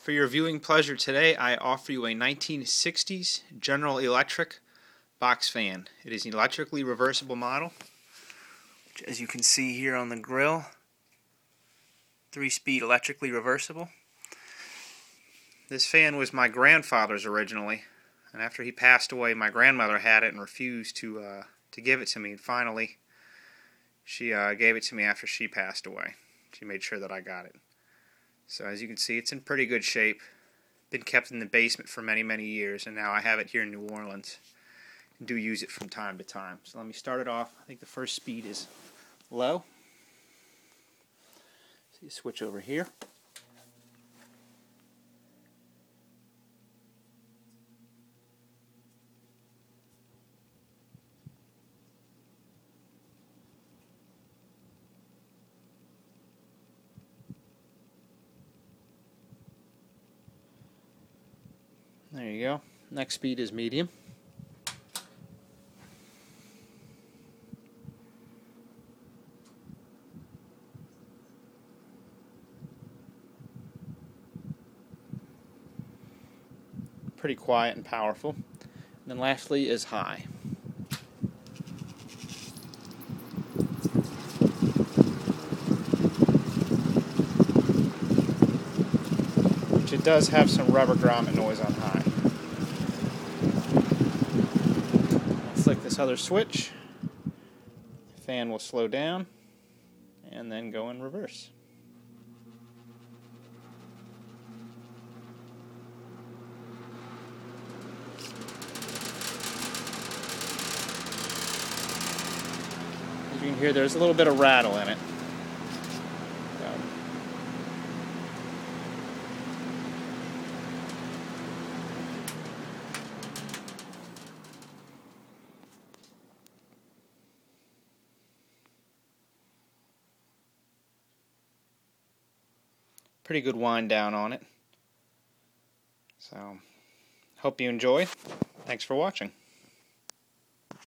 For your viewing pleasure today, I offer you a 1960s General Electric box fan. It is an electrically reversible model, which, as you can see here on the grill, 3-speed electrically reversible. This fan was my grandfather's originally, and after he passed away, my grandmother had it and refused to give it to me. And finally, she gave it to me after she passed away. She made sure that I got it. So as you can see, it's in pretty good shape. Been kept in the basement for many, many years, and now I have it here in New Orleans. I do use it from time to time. So let me start it off. I think the first speed is low. So you switch over here. There you go. Next speed is medium. Pretty quiet and powerful. And then lastly is high. Which it does have some rubber grommet noise on high. Flick this other switch, the fan will slow down and then go in reverse. As you can hear, there's a little bit of rattle in it. Pretty good wind down on it. So, hope you enjoy. Thanks for watching.